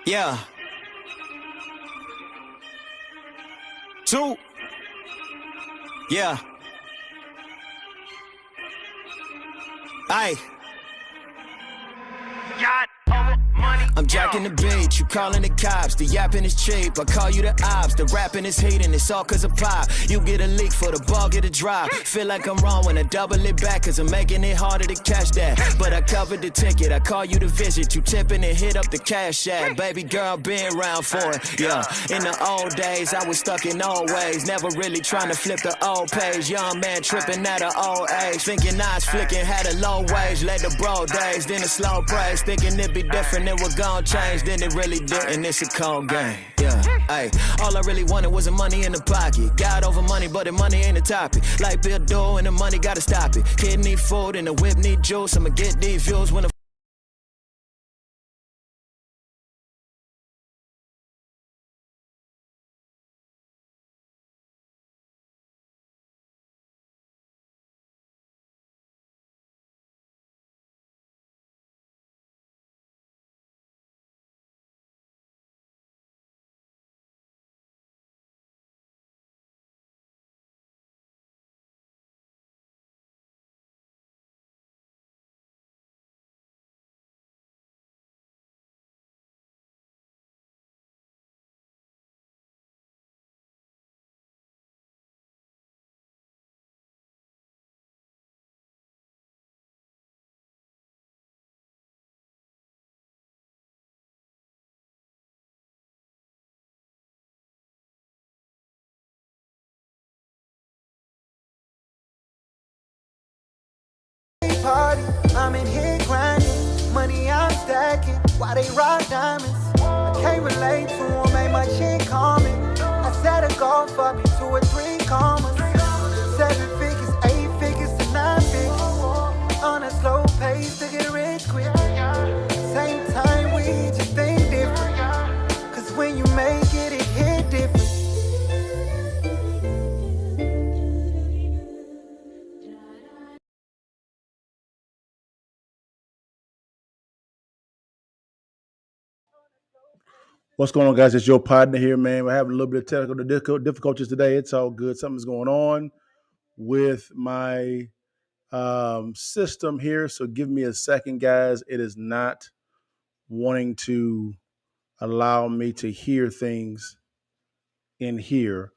Yeah. Two. Yeah. Aye. I'm jacking the beat, you calling the cops, the yapping is cheap, I call you the ops, the rapping is heating, it's all cause of pop, you get a leak for the ball, get a drop, feel like I'm wrong when I double it back, cause I'm making it harder to catch that, but I covered the ticket, I call you to visit, you tipping and hit up the cash app, baby girl been round for it, yeah, in the old days, I was stuck in old ways, never really trying to flip the old page, young man tripping at an old age, thinking I was flicking, had a low wage, led the bro days, then a slow praise, thinking it'd be different, it would gon' change, then it really didn't, it's a cold game, yeah, ayy, all I really wanted was the money in the pocket, got over money, but the money ain't a topic, like Bill Doe and the money gotta stop it, kid need food and the whip need juice, I'ma get these views when the party, I'm in here grinding, money I'm stacking, why they rock diamonds, I can't relate to them, ain't my shit calming, I set a goal for me 2 or 3 commas, 7 figures, 8 figures to 9 figures, on a slow pace to get rich quick, same time we just think different, cause when you make it, it hit different. What's going on, guys? It's your partner here, man. We're having a little bit of technical difficulties today. It's all good. Something's going on with my system here. So give me a second, guys. It is not wanting to allow me to hear things in here.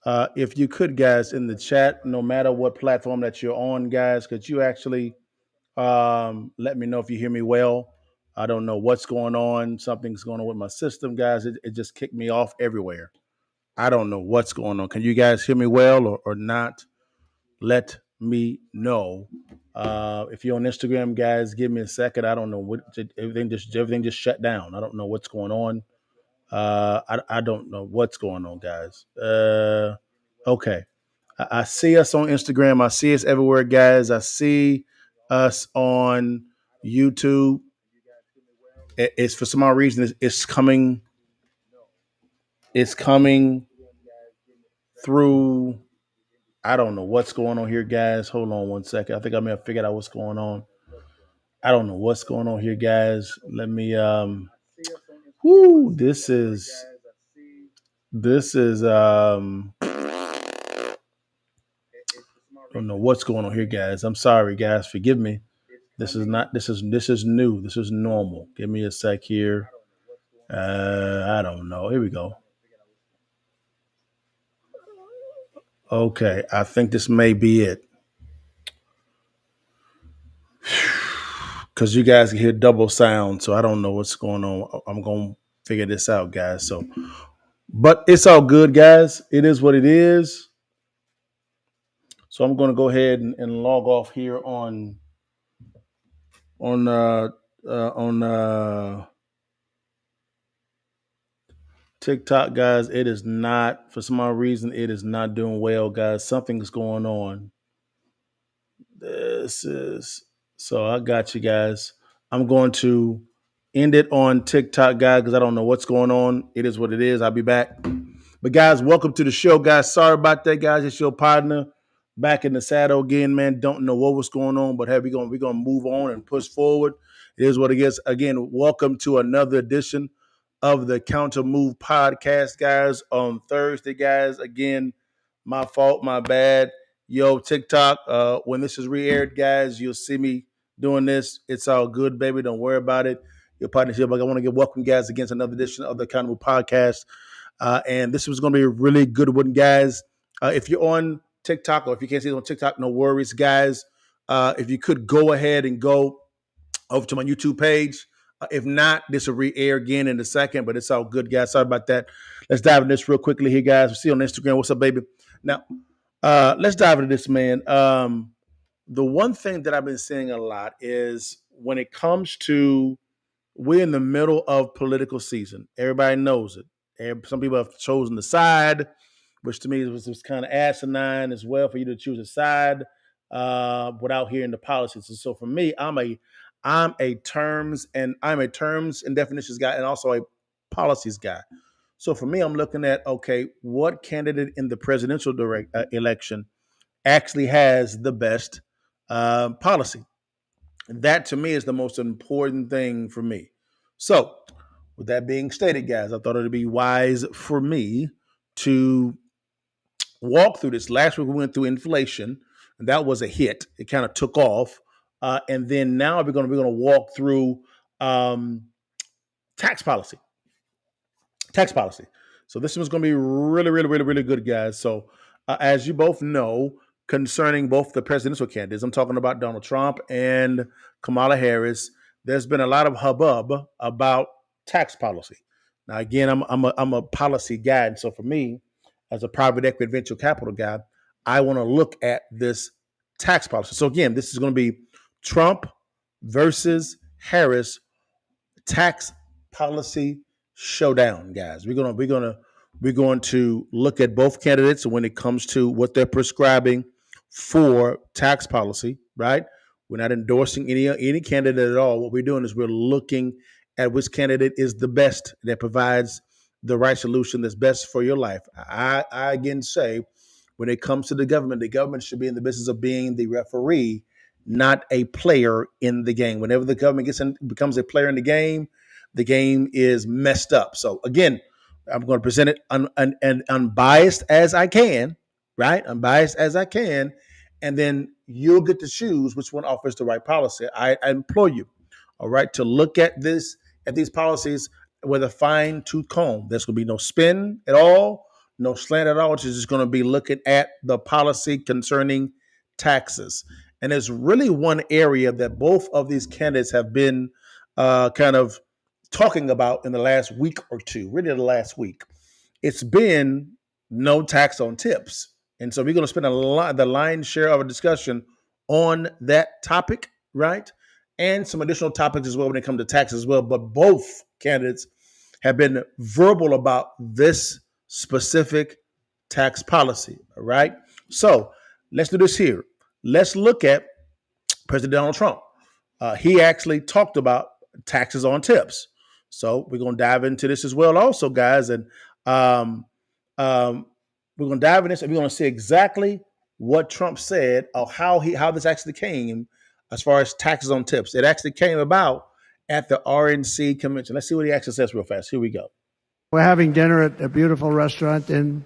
If you could, guys, in the chat, no matter what platform that you're on, guys, could you actually let me know if you hear me well? I don't know what's going on. Something's going on with my system, guys. It just kicked me off everywhere. I don't know what's going on. Can you guys hear me well or not? Let me know. If you're on Instagram, guys, give me a second. I don't know what everything just shut down. I don't know what's going on. I don't know what's going on, guys. Okay. I see us on Instagram. I see us everywhere, guys. I see us on YouTube. It's for some odd reason it's coming. It's coming through. I don't know what's going on here, guys. Hold on one second. I think I may have figured out what's going on. I don't know what's going on here, guys. Let me this is I don't know what's going on here, guys. I'm sorry, guys. Forgive me. This is new. This is normal. Give me a sec here. I don't know. Here we go. Okay, I think this may be it. Because you guys can hear double sound, so I don't know what's going on. I'm going to figure this out, guys. But it's all good, guys. It is what it is. So I'm going to go ahead and log off here on TikTok, guys. It is not, for some odd reason, it is not doing well, guys. Something's going on. This is so I got you guys. I'm going to end it on TikTok, guys, because I don't know what's going on. It is what it is. I'll be back. But guys, welcome to the show, guys. Sorry about that, guys. It's your partner back in the saddle again, man. Don't know what was going on, but hey, we're gonna move on and push forward. It is what it is. Again, welcome to another edition of the Countermove Podcast, guys, on Thursday, guys. Again, my fault, my bad. Yo, TikTok, when this is re-aired, guys, you'll see me doing this. It's all good, baby. Don't worry about it. Your partnership. I want to get welcome, guys, against another edition of the Countermoves Podcast. And this was going to be a really good one, guys. If you're on TikTok, or if you can't see it on TikTok, no worries, guys. If you could go ahead and go over to my YouTube page. If not, this will re-air again in a second, but it's all good, guys. Sorry about that. Let's dive into this real quickly here, guys. We'll see you on Instagram. What's up, baby? Now, let's dive into this, man. The one thing that I've been seeing a lot is when it comes to, we're in the middle of political season. Everybody knows it. Some people have chosen the side, which to me was kind of asinine as well for you to choose a side without hearing the policies. And so for me, I'm a terms and definitions guy, and also a policies guy. So for me, I'm looking at, okay, what candidate in the presidential election actually has the best policy? That to me is the most important thing for me. So with that being stated, guys, I thought it'd be wise for me to walk through this. Last week we went through inflation, and that was a hit. It kind of took off. And then now we're going to walk through tax policy. So this one's going to be really, really, really, really good, guys. So as you both know, concerning both the presidential candidates, I'm talking about Donald Trump and Kamala Harris, there's been a lot of hubbub about tax policy. Now, again, I'm a policy guy. And so for me, as a private equity venture capital guy, I want to look at this tax policy. So again, this is going to be Trump versus Harris tax policy showdown, guys. We're going to look at both candidates when it comes to what they're prescribing for tax policy, right? We're not endorsing any candidate at all. What we're doing is we're looking at which candidate is the best that provides the right solution that's best for your life. I again say, when it comes to the government should be in the business of being the referee, not a player in the game. Whenever the government becomes a player in the game is messed up. So again, I'm going to present it unbiased as I can, right? Unbiased as I can. And then you'll get to choose which one offers the right policy. I implore you, all right, to look at these policies with a fine-tooth comb. There's going to be no spin at all, no slant at all. It's just going to be looking at the policy concerning taxes. And there's really one area that both of these candidates have been kind of talking about in the last week or two, really the last week. It's been no tax on tips. And so we're going to spend the lion's share of a discussion on that topic, right? And some additional topics as well when it comes to tax as well. But both candidates have been verbal about this specific tax policy, all right? So let's do this here. Let's look at President Donald Trump. He actually talked about taxes on tips. So we're going to dive into this as well also, guys. And we're going to dive in this and we're going to see exactly what Trump said or how this actually came as far as taxes on tips. It actually came about at the RNC convention. Let's see what he actually says real fast. Here we go. We're having dinner at a beautiful restaurant in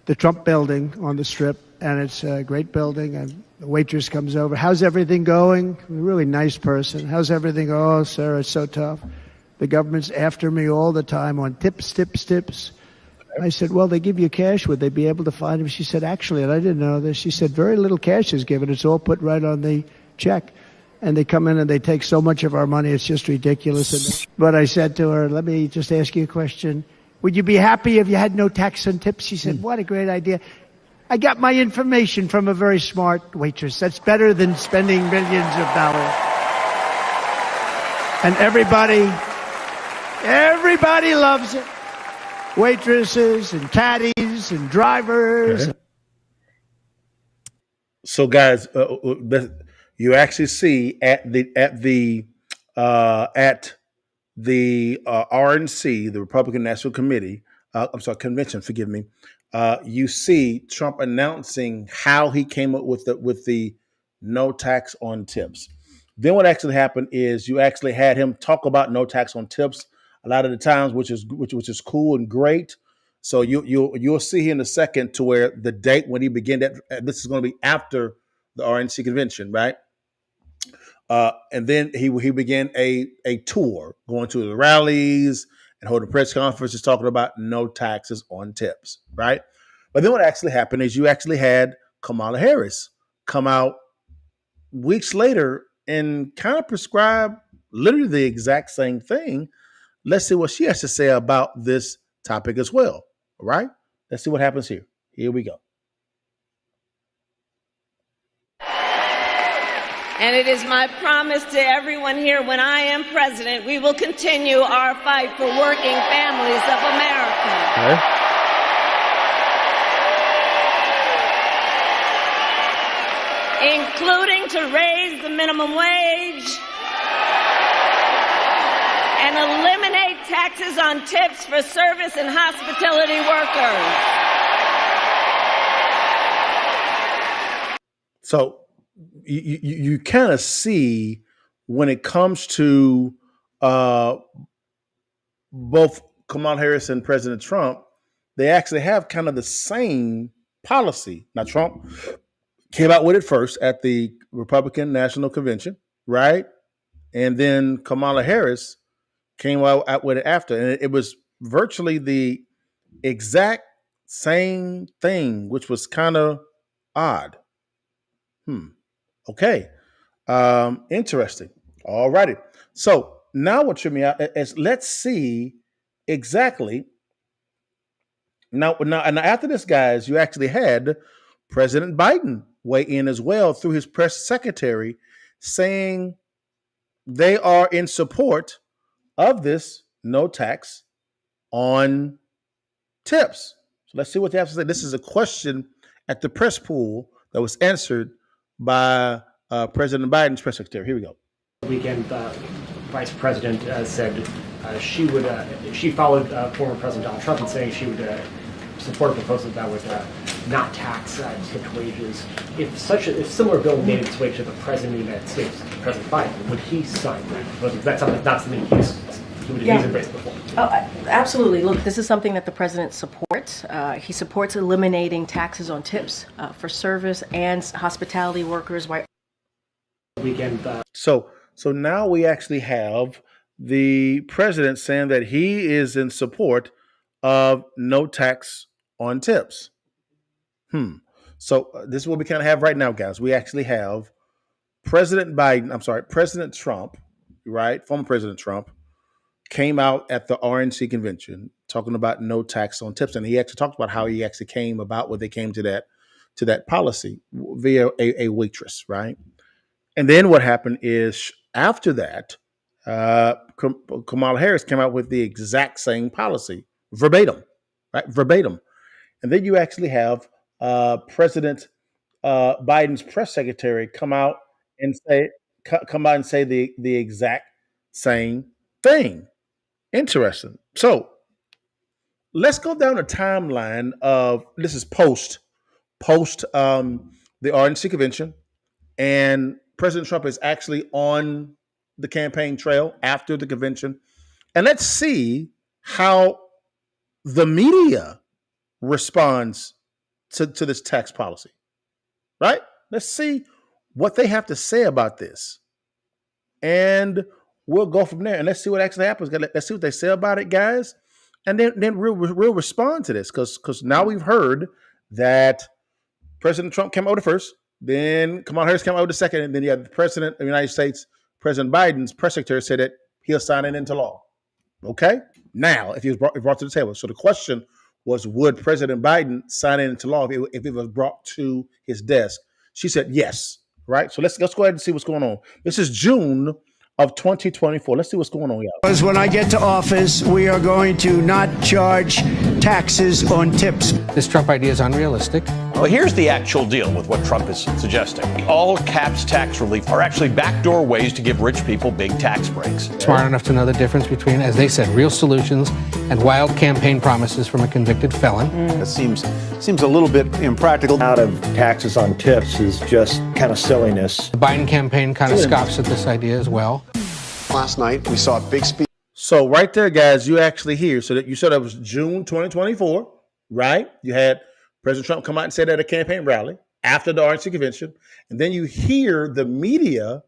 the Trump building on the Strip, and it's a great building. And the waitress comes over. How's everything going? A really nice person. How's everything? Oh, sir, it's so tough. The government's after me all the time on tips. I said, well, they give you cash. Would they be able to find them? She said, actually, and I didn't know this, she said, very little cash is given. It's all put right on the check. And they come in and they take so much of our money, it's just ridiculous. But I said to her, let me just ask you a question. Would you be happy if you had no tax on tips? She said, what a great idea. I got my information from a very smart waitress. That's better than spending millions of dollars. And everybody loves it. Waitresses and caddies and drivers. Okay. So, guys, you actually see at the RNC, the Republican National Committee, convention. Forgive me. You see Trump announcing how he came up with the no tax on tips. Then what actually happened is you actually had him talk about no tax on tips. a lot of the times, which is cool and great. So you'll see here in a second to where the date when he began that. This is going to be after the RNC convention, right? And then he began a tour, going to the rallies and holding press conferences talking about no taxes on tips, right? But then what actually happened is you actually had Kamala Harris come out weeks later and kind of prescribe literally the exact same thing. Let's see what she has to say about this topic as well, all right? Let's see what happens here. Here we go. And it is my promise to everyone here, when I am president, we will continue our fight for working families of America. Okay. Including to raise the minimum wage and eliminate taxes on tips for service and hospitality workers. So you kind of see when it comes to both Kamala Harris and President Trump, they actually have kind of the same policy. Now, Trump came out with it first at the Republican National Convention, right? And then Kamala Harris came out with it after. And it was virtually the exact same thing, which was kind of odd. Okay. Interesting. All righty. So now what tripped me out is let's see exactly. Now, and after this, guys, you actually had President Biden weigh in as well through his press secretary, saying they are in support of this no tax on tips. So let's see what they have to say. This is a question at the press pool that was answered by President Biden's press secretary. Here we go. Weekend, Vice President said she followed former President Donald Trump in saying she would support a proposal that would not tax tipped wages. If a similar bill made its way to the President of the United States, President Biden, would he sign that proposal? That's something he's embraced before. Oh, absolutely. Look, this is something that the president supports. He supports eliminating taxes on tips for service and hospitality workers. So now we actually have the president saying that he is in support of no tax on tips. So this is what we kind of have right now, guys. We actually have President Trump, right? Former President Trump came out at the RNC convention talking about no tax on tips. And he actually talked about how he actually came about what they came to that policy via a waitress, right? And then what happened is after that, Kamala Harris came out with the exact same policy, verbatim, right? Verbatim. And then you actually have President Biden's press secretary come out and say the exact same thing. Interesting. So let's go down a timeline of this is post the RNC convention, and President Trump is actually on the campaign trail after the convention. And let's see how the media responds to this tax policy, right? Let's see what they have to say about this. And we'll go from there. And let's see what actually happens. Let's see what they say about it, guys. And then we'll respond to this because now we've heard that President Trump came out with it first. Then Kamala Harris came out with the second, and then you have the President of the United States, President Biden's press secretary, said that he'll sign it into law. Okay? Now, if he was brought to the table. So the question was, would President Biden sign it into law if it was brought to his desk? She said yes, right? So let's go ahead and see what's going on. This is June of 2024. Let's see what's going on, y'all. Because when I get to office, we are going to not charge taxes on tips. This Trump idea is unrealistic. Well, here's the actual deal with what Trump is suggesting. All caps tax relief are actually backdoor ways to give rich people big tax breaks. Smart enough to know the difference between, as they said, real solutions and wild campaign promises from a convicted felon. It seems a little bit impractical. Out of taxes on tips is just kind of silliness. The Biden campaign kind of scoffs at this idea as well. Last night, we saw a big speech. So right there, guys, you actually hear. So that you said that was June 2024, right? You had President Trump come out and say that at a campaign rally after the RNC convention. And then you hear the media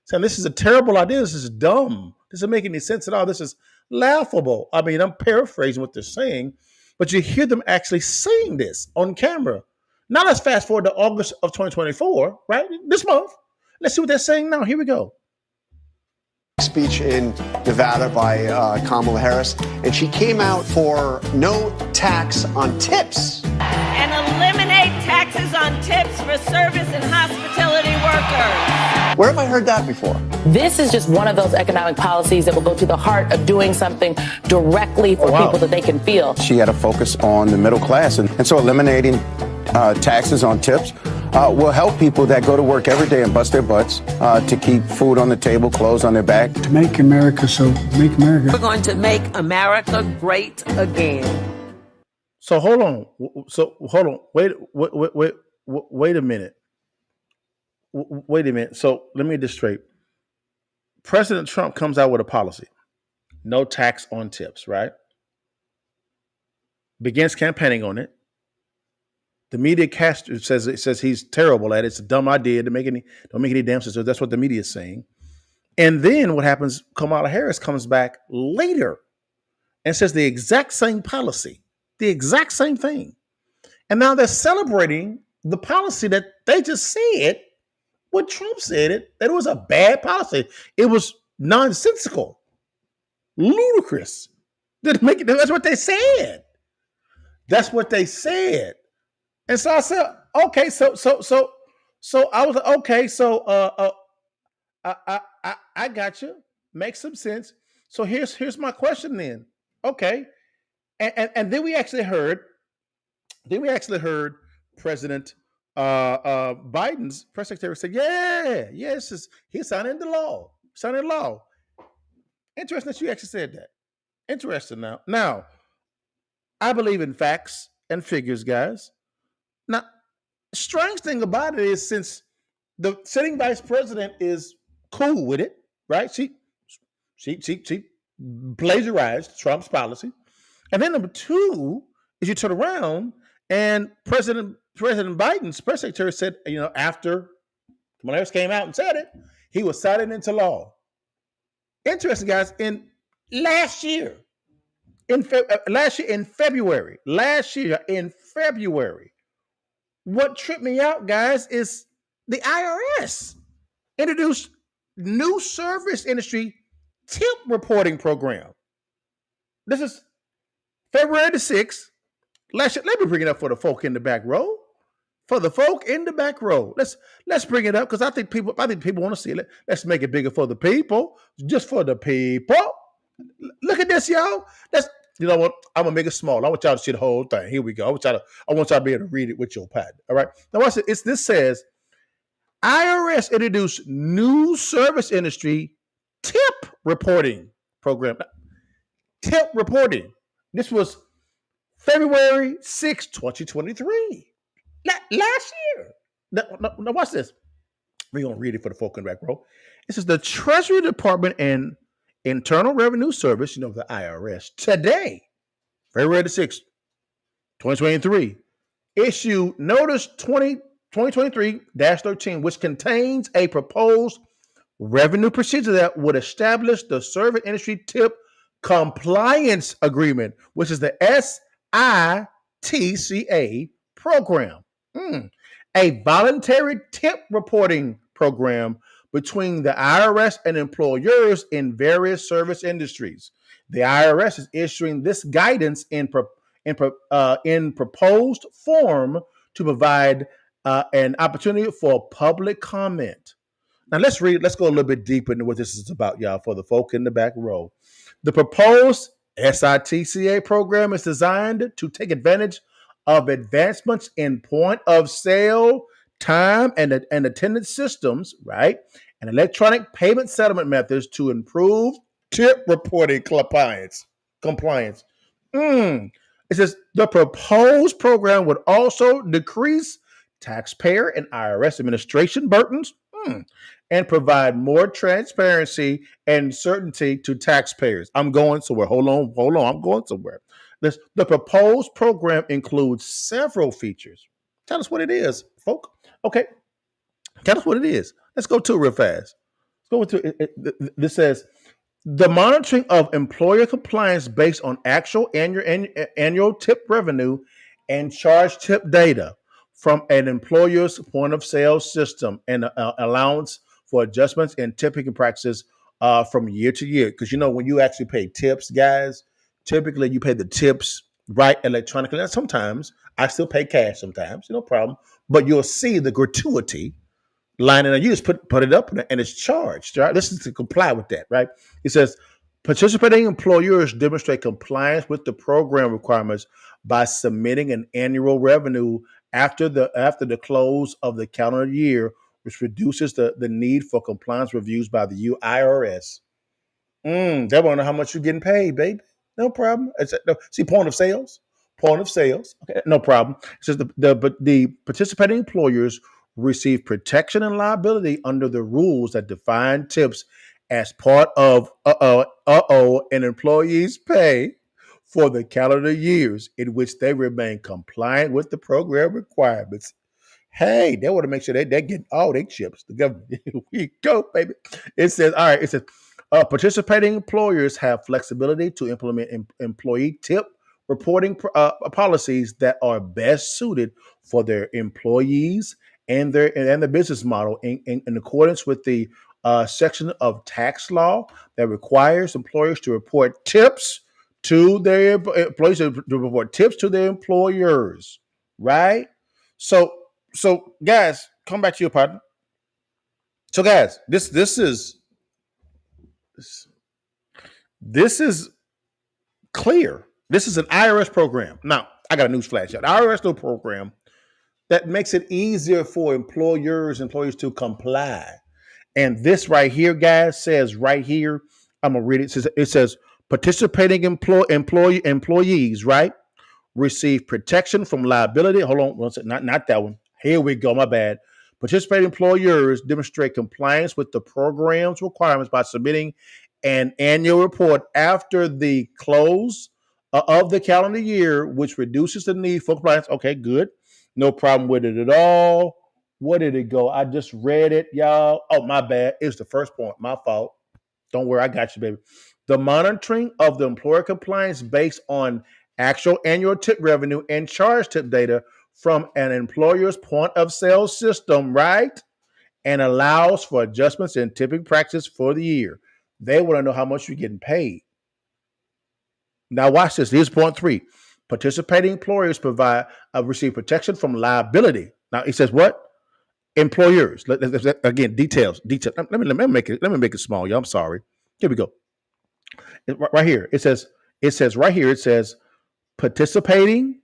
saying this is a terrible idea. This is dumb. This doesn't make any sense at all. This is laughable. I mean, I'm paraphrasing what they're saying, but you hear them actually saying this on camera. Now let's fast forward to August of 2024, right? This month. Let's see what they're saying now. Here we go. Speech in Nevada by Kamala Harris, and she came out for no tax on tips. And eliminate taxes on tips for service and hospitality workers. Where have I heard that before? This is just one of those economic policies that will go to the heart of doing something directly for people that they can feel. She had a focus on the middle class, and so eliminating taxes on tips will help people that go to work every day and bust their butts to keep food on the table, clothes on their back. To make America, make America. We're going to make America great again. So hold on. Wait a minute. Wait a minute. So let me get this straight. President Trump comes out with a policy. No tax on tips, right? Begins campaigning on it. The media says he's terrible at it. It's a dumb idea. Don't make any damn sense. So that's what the media is saying. And then what happens? Kamala Harris comes back later and says the exact same policy, the exact same thing. And now they're celebrating the policy that they just said when Trump said it, that it was a bad policy. It was nonsensical, ludicrous. Didn't make it. That's what they said. That's what they said. And so I said, okay, so I was like, okay, so I got you. Makes some sense. So here's my question then. Okay. And then we actually heard President Biden's press secretary say, yes, he's signing the law. Signing law. Interesting that you actually said that. Interesting now. Now, I believe in facts and figures, guys. Now, strange thing about it is since the sitting vice president is cool with it, right? She plagiarized Trump's policy. And then number two is you turn around and President Biden's press secretary said, after Kamala Harris came out and said it, he was signing into law. Interesting, guys. Last year in February, what tripped me out, guys, is the IRS introduced new service industry tip reporting program. This is February the 6th. Let me bring it up for the folk in the back row. For the folk in the back row. Let's bring it up because I think people want to see it. Let's make it bigger for the people. Just for the people. Look at this, y'all. You know what? I'm gonna make it small. I want y'all to see the whole thing. Here we go. I want y'all to be able to read it with your pad. All right. Now watch it. This says IRS introduced new service industry tip reporting program. Tip reporting. This was February 6, 2023. Last year. Now watch this. We're gonna read it for the folk in the back row. This is the Treasury Department and Internal Revenue Service, the IRS, today, February the 6th, 2023, issue Notice 2023-13, which contains a proposed revenue procedure that would establish the Service Industry Tip Compliance Agreement, which is the SITCA program, a voluntary tip reporting program between the IRS and employers in various service industries. The IRS is issuing this guidance in proposed form to provide an opportunity for public comment. Now let's read. Let's go a little bit deeper into what this is about, y'all, for the folk in the back row. The proposed SITCA program is designed to take advantage of advancements in point of sale, time and attendance systems, right? And electronic payment settlement methods to improve tip reporting compliance. It says the proposed program would also decrease taxpayer and IRS administration burdens and provide more transparency and certainty to taxpayers. I'm going somewhere. Hold on. I'm going somewhere. The proposed program includes several features. Tell us what it is, folk. Okay. Tell us what it is. Let's go to it real fast. Let's go to it. This says the monitoring of employer compliance based on actual annual tip revenue and charge tip data from an employer's point of sale system and allowance for adjustments in tipping practices from year to year. Because when you actually pay tips, guys, typically you pay the tips right electronically. Now, sometimes I still pay cash sometimes, no problem. But you'll see the gratuity line, and you just put it up and it's charged, right? This is to comply with that, right? It says participating employers demonstrate compliance with the program requirements by submitting an annual revenue after the close of the calendar year, which reduces the need for compliance reviews by the IRS. They want to know how much you're getting paid, baby. No problem. See, point of sales. Okay, no problem. It says the participating employers receive protection and liability under the rules that define tips as part of an employee's pay for the calendar years in which they remain compliant with the program requirements. Hey, they want to make sure they're getting all their chips. The government. Here we go, baby. It says, all right, it says, participating employers have flexibility to implement employee tip reporting policies that are best suited for their employees and the business model in accordance with the section of tax law that requires employers to report tips to their employees to report tips to their employers, right? So guys, come back to your partner. So guys, this is clear. This is an IRS program. Now, I got a news flash. The IRS no program that makes it easier for employers to comply. And this right here, guys, says right here, I'm gonna read it. It says participating employees, right, receive protection from liability. Hold on, one second, not that one. Here we go. My bad. Participating employers demonstrate compliance with the program's requirements by submitting an annual report after the close of the calendar year, which reduces the need for compliance. Okay, good. No problem with it at all. Where did it go? I just read it, y'all. Oh, my bad. It's the first point. My fault. Don't worry. I got you, baby. The monitoring of the employer compliance based on actual annual tip revenue and charge tip data from an employer's point of sale system, right? And allows for adjustments in tipping practice for the year. They want to know how much you're getting paid. Now watch this. Here's point 3. Participating employers receive protection from liability. Now it says what? Employers. Again, details. Let me make it small, y'all. I'm sorry. Here we go. Right here. It says right here. It says participating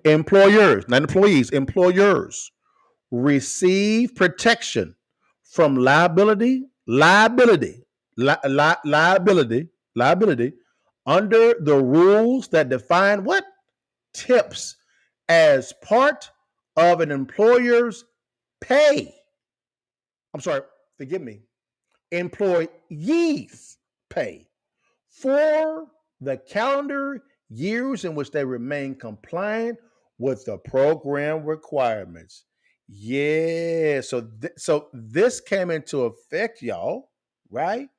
employers, not employees. Employers receive protection from liability under the rules that define what? Tips as part of an employer's pay. I'm sorry, forgive me. Employees pay for the calendar years in which they remain compliant with the program requirements. Yeah, so this came into effect, y'all, right?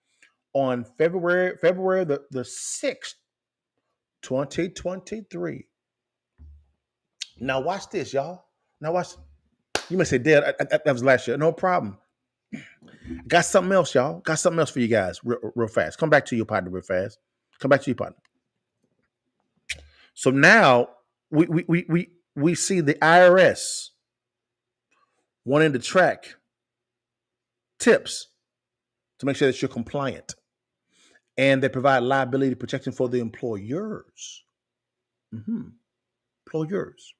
On February the 6th, 2023. Now watch this, y'all. Now watch. You may say, Dad, that was last year. No problem. Got something else, y'all. Got something else for you guys real fast. Come back to your partner real fast. Come back to your partner. So now we see the IRS wanting to track tips to make sure that you're compliant. And they provide liability protection for the employers. Employers.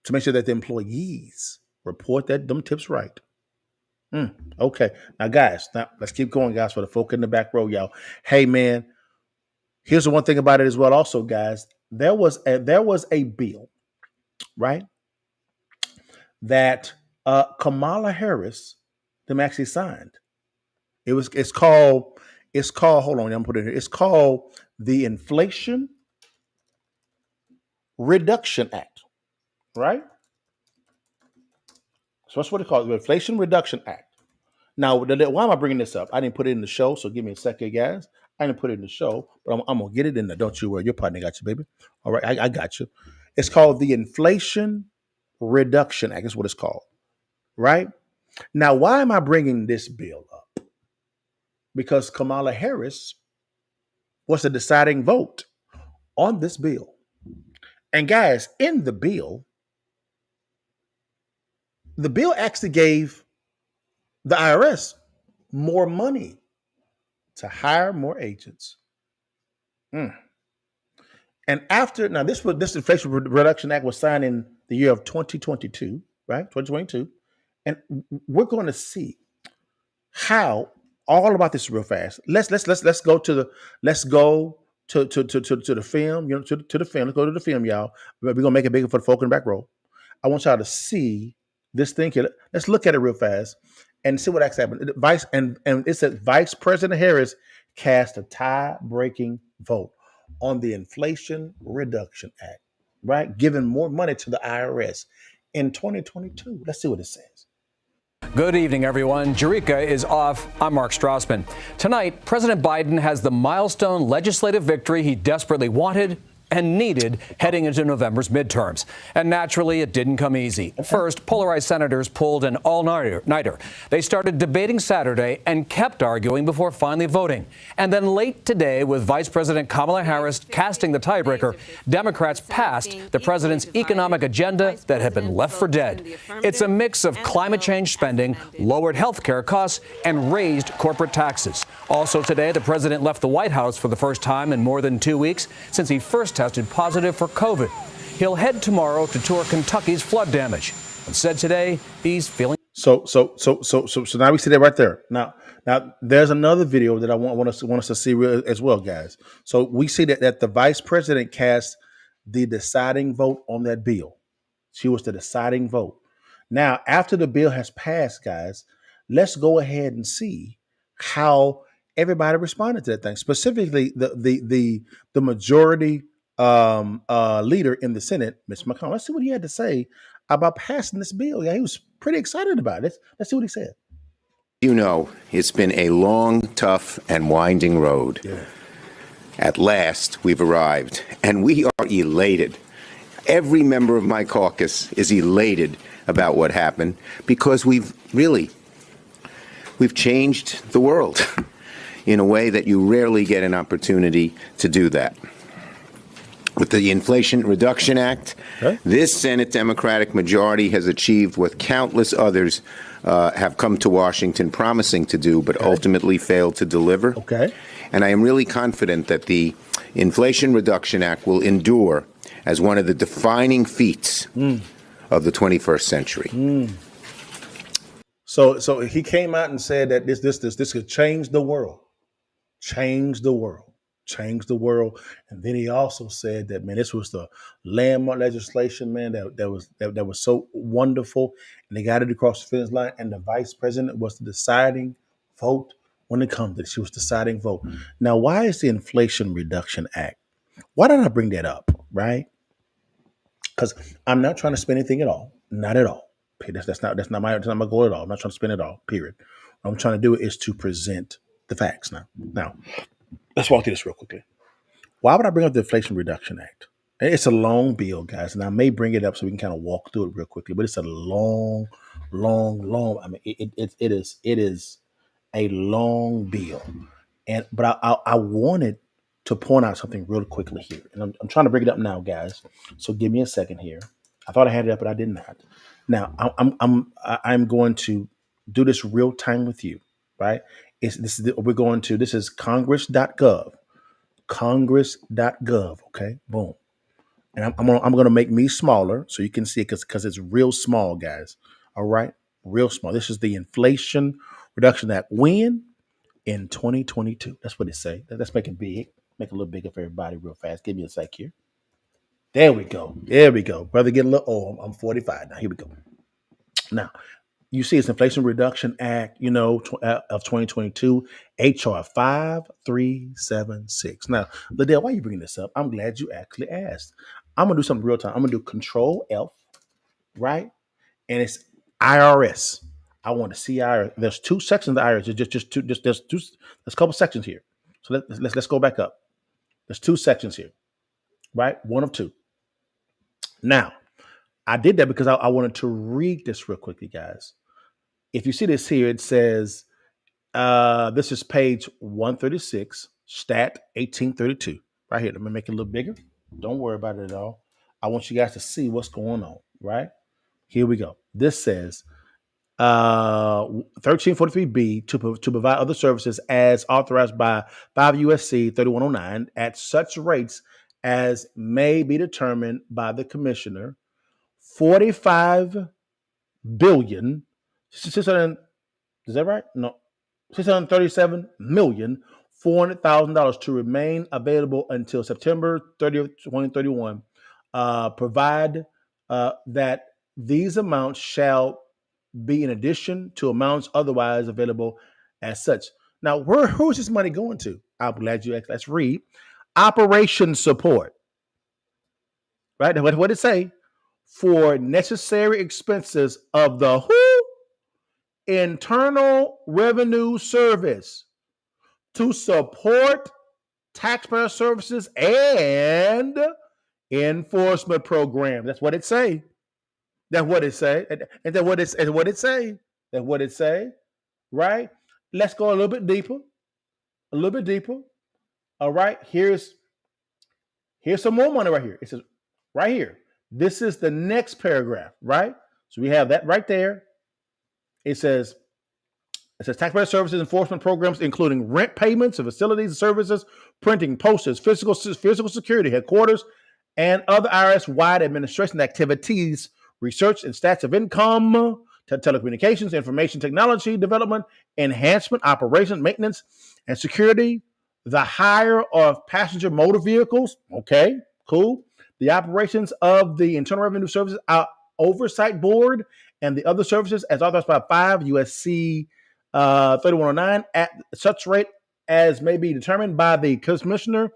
To make sure that the employees report them tips right. Okay. Now, guys, let's keep going, guys, for the folk in the back row, y'all. Hey, man, here's the one thing about it as well. Also, guys, there was a bill, right, that Kamala Harris, them actually signed. It's called hold on, I'm gonna put it here. It's called the Inflation Reduction Act, right? So that's what it's called, the Inflation Reduction Act. Now, why am I bringing this up? I didn't put it in the show, so give me a second, guys. I didn't put it in the show, but I'm gonna get it in there. Don't you worry, your partner got you, baby. All right, I got you. It's called the Inflation Reduction Act. Is what it's called, right? Now, why am I bringing this bill up? Because Kamala Harris was the deciding vote on this bill. And guys, in the bill actually gave the IRS more money to hire more agents. And after, now this Inflation Reduction Act was signed in the year of 2022, right? 2022. And we're going to see how all about this real fast. Let's go to the film, to the film. Let's go to the film, y'all. We're gonna make it bigger for the folk in the back row. I want y'all to see this thing here. Let's look at it real fast and see what actually happened. It says Vice President Harris cast a tie-breaking vote on the Inflation Reduction Act, right? Giving more money to the IRS in 2022. Let's see what it says. Good evening, everyone. Jerika is off. I'm Mark Strassman. Tonight, President Biden has the milestone legislative victory he desperately wanted and needed heading into November's midterms. And naturally, it didn't come easy. First, polarized senators pulled an all-nighter. They started debating Saturday and kept arguing before finally voting. And then late today, with Vice President Kamala Harris casting the tiebreaker, Democrats passed the president's economic agenda that had been left for dead. It's a mix of climate change spending, lowered health care costs, and raised corporate taxes. Also today, the president left the White House for the first time in more than 2 weeks since he first tested positive for COVID. He'll head tomorrow to tour Kentucky's flood damage. And said today he's feeling. So now we see that right there. Now there's another video that I want us to see as well, guys. So we see that the vice president cast the deciding vote on that bill. She was the deciding vote. Now, after the bill has passed, guys, let's go ahead and see how everybody responded to that thing. Specifically, the majority leader in the Senate, Mitch McConnell. Let's see what he had to say about passing this bill. Yeah, he was pretty excited about it. Let's see what he said. You know, it's been a long, tough, and winding road. Yeah. At last, we've arrived, and we are elated. Every member of my caucus is elated about what happened because we've changed the world in a way that you rarely get an opportunity to do that. With the Inflation Reduction Act, this Senate Democratic majority has achieved what countless others have come to Washington promising to do, but ultimately failed to deliver. And I am really confident that the Inflation Reduction Act will endure as one of the defining feats of the 21st century. So he came out and said that this could change the world. Change the world. And then he also said that, man, this was the landmark legislation, man, that was so wonderful. And they got it across the finish line. And the vice president was the deciding vote when it comes to this. She was the deciding vote. Now, why is the Inflation Reduction Act? Why did I bring that up, right? Because I'm not trying to spend anything at all. Not at all. That's not my goal at all. I'm not trying to spend it all, period. What I'm trying to do is to present the facts now. Now, let's walk through this real quickly. Why would I bring up the Inflation Reduction Act? It's a long bill, guys, and I may bring it up so we can kind of walk through it real quickly. But it's a long. I mean, it is a long bill, but I wanted to point out something real quickly here, and I'm trying to bring it up now, guys. So give me a second here. I thought I had it up, but I did not. Now I'm going to do this real time with you, right? This is congress.gov. Congress.gov. Okay, boom. And I'm going to make me smaller so you can see it because it's real small, guys. All right, real small. This is the Inflation Reduction Act. When? In 2022. That's what it say. Let's make it big. Make it a little bigger for everybody real fast. Give me a sec here. There we go. Brother, get a little old. I'm 45 now. Here we go. Now, you see it's Inflation Reduction Act, of 2022, HR 5376. Now, Liddell, why are you bringing this up? I'm glad you actually asked. I'm going to do something real time. I'm going to do Control F, right? And it's IRS. I want to see IRS. There's two sections of the IRS. There's a couple sections here. So let's go back up. There's two sections here, right? One of two. Now, I did that because I wanted to read this real quickly, guys. If you see this here, it says, this is page 136, stat 1832. Right here. Let me make it a little bigger. Don't worry about it at all. I want you guys to see what's going on, right? Here we go. This says 1343B to provide other services as authorized by 5 U.S.C. 3109 at such rates as may be determined by the commissioner. 45 billion, 600, is that right? No, $637,400,000 to remain available until September 30th, 2031. Provide that these amounts shall be in addition to amounts otherwise available as such. Now, who is this money going to? I'm glad you asked. Let's read. Operation support. Right? What did it say? For necessary expenses of the Internal Revenue Service to support taxpayer services and enforcement programs. That's what it say. That's what it say. And that's what it say. That's what it say. Right? Let's go a little bit deeper. A little bit deeper. All right. Here's some more money right here. It says right here. This is the next paragraph, right? So we have that right there. It says taxpayer services enforcement programs, including rent payments of facilities and services, printing, posters, physical security, headquarters, and other IRS-wide administration activities, research and stats of income, telecommunications, information technology development, enhancement, operations, maintenance, and security, the hire of passenger motor vehicles. Okay, cool. The operations of the Internal Revenue Service Oversight Board and the other services as authorized by 5 U.S.C. 3109 at such rate as may be determined by the commissioner.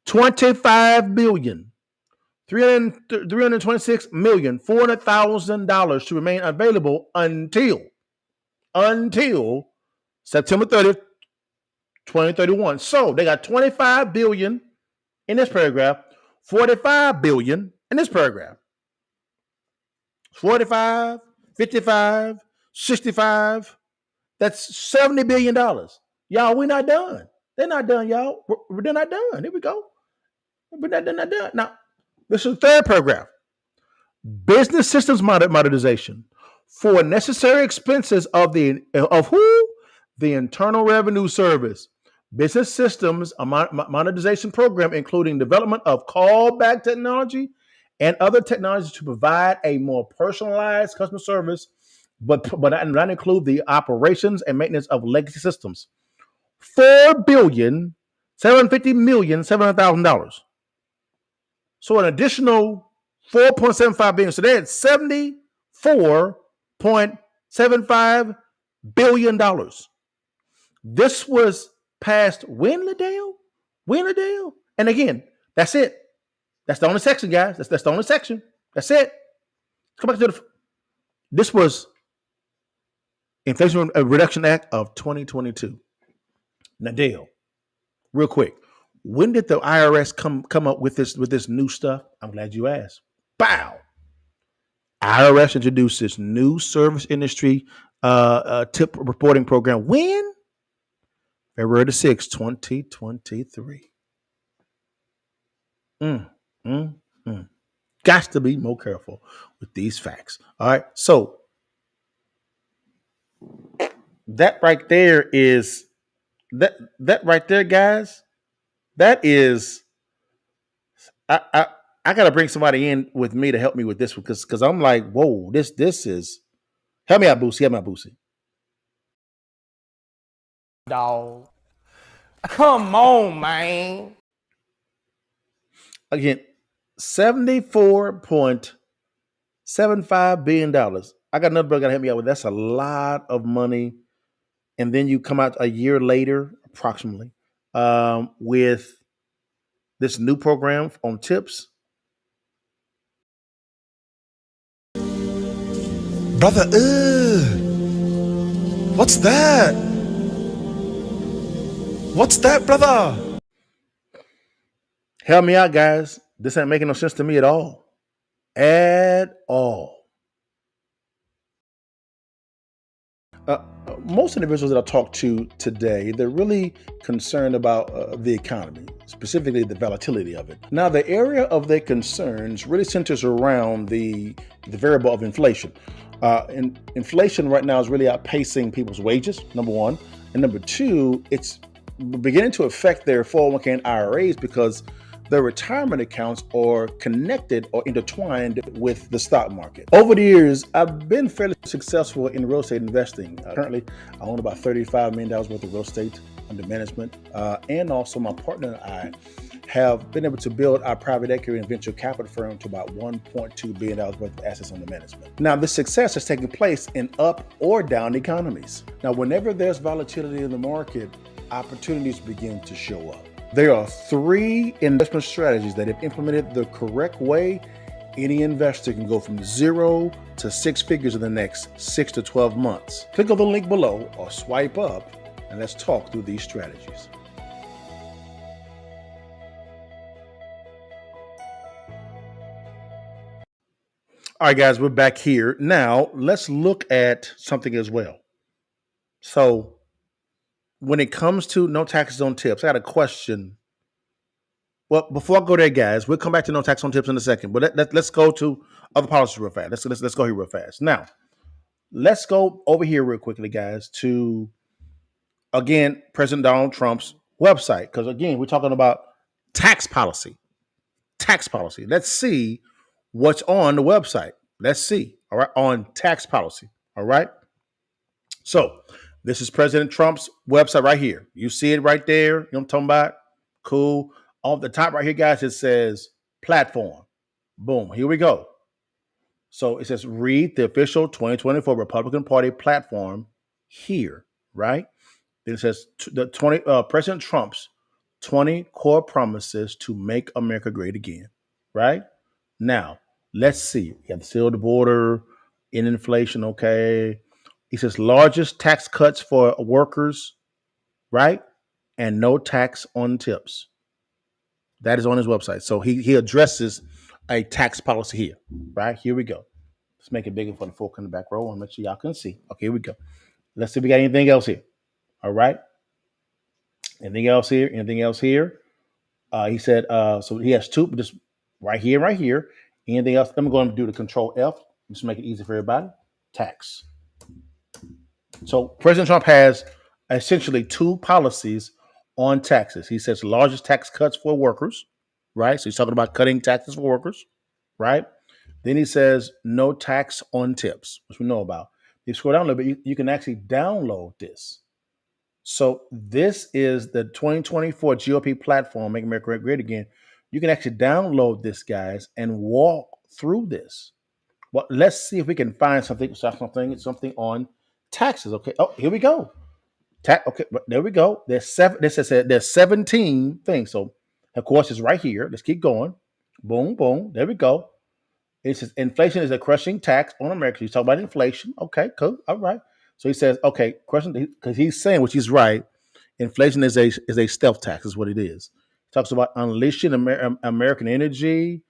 $25,326,400,000 to remain available until September 30th, 2031. So they got $25 billion in this paragraph, $45 billion in this paragraph. 45, 55, 65. That's $70 billion. Y'all, we're not done. They're not done, y'all. They're not done. Here we go. They're not done. Now, this is the third paragraph. Business systems modernization for necessary expenses of the Internal Revenue Service. Business systems modernization program, including development of callback technology and other technologies to provide a more personalized customer service, but not include the operations and maintenance of legacy systems. $4,750,700,000. So an additional $4.75 billion. So they're at $74.75 billion. This was passed when, Liddell? And again, that's it. That's the only section, guys. That's the only section. That's it. Come back to this was Inflation Reduction Act of 2022. Now, Dale, real quick, when did the IRS come up with this new stuff? I'm glad you asked. Bow. IRS introduced this new service industry tip reporting program. When? February the 6th, 2023. Got to be more careful with these facts. All right. So that right there is that right there, guys. That is, I gotta bring somebody in with me to help me with this one because I'm like, whoa, this is. Help me out, Boosie. Dog. Come on, man. Again, $74.75 billion I got another brother got to help me out with. That's a lot of money. And then you come out a year later, approximately, with this new program on tips. Brother, what's that? What's that, brother? Help me out, guys. This ain't making no sense to me at all. At all. Most individuals that I talk to today, they're really concerned about the economy, specifically the volatility of it. Now, the area of their concerns really centers around the variable of inflation. Inflation right now is really outpacing people's wages, number one. And number two, it's beginning to affect their 401k and IRAs because their retirement accounts are connected or intertwined with the stock market. Over the years, I've been fairly successful in real estate investing. Currently, I own about $35 million worth of real estate under management. And also my partner and I have been able to build our private equity and venture capital firm to about $1.2 billion worth of assets under management. Now, this success has taken place in up or down economies. Now, whenever there's volatility in the market, opportunities begin to show up. There are 3 investment strategies that, if implemented the correct way, any investor can go from 0 to 6 figures in the next 6 to 12 months. Click on the link below or swipe up and let's talk through these strategies. All right, guys, we're back here. Now, let's look at something as well. So, when it comes to no taxes on tips, I got a question. Well, before I go there, guys, we'll come back to no tax on tips in a second. But let's go to other policies real fast. Let's go here real fast. Now, let's go over here real quickly, guys, to, again, President Donald Trump's website. Because, again, we're talking about tax policy. Tax policy. Let's see what's on the website. Let's see. All right. On tax policy. All right. So, this is President Trump's website right here. You see it right there. You know what I'm talking about? Cool. On the top right here, guys, it says platform. Boom. Here we go. So it says read the official 2024 Republican Party platform here, right? Then it says President Trump's 20 core promises to make America great again, right? Now, let's see. You have to seal the border, in inflation, okay. He says largest tax cuts for workers, right? And no tax on tips. That is on his website. So he addresses a tax policy here, right? Here we go. Let's make it bigger for the folk in the back row. I want to make sure y'all can see. Okay, here we go. Let's see if we got anything else here. All right. Anything else here? Anything else here? He said, so he has 2, just right here, right here. Anything else? I'm going to do the Control F. Just make it easy for everybody. Tax. So President Trump has essentially 2 policies on taxes. He says largest tax cuts for workers, right? So he's talking about cutting taxes for workers, right? Then he says no tax on tips, which we know about. If you scroll down a little bit, you can actually download this. So this is the 2024 GOP platform, Make America Great Again. You can actually download this, guys, and walk through this. Well, let's see if we can find something on taxes. Okay. Oh, here we go. Okay, there we go. There's 17 things. So, of course, it's right here. Let's keep going. Boom, boom. There we go. It says inflation is a crushing tax on America. He's talking about inflation. Okay, cool. All right. So he says, okay, question, because he's saying, which he's right, inflation is a stealth tax, is what it is. He talks about unleashing American energy,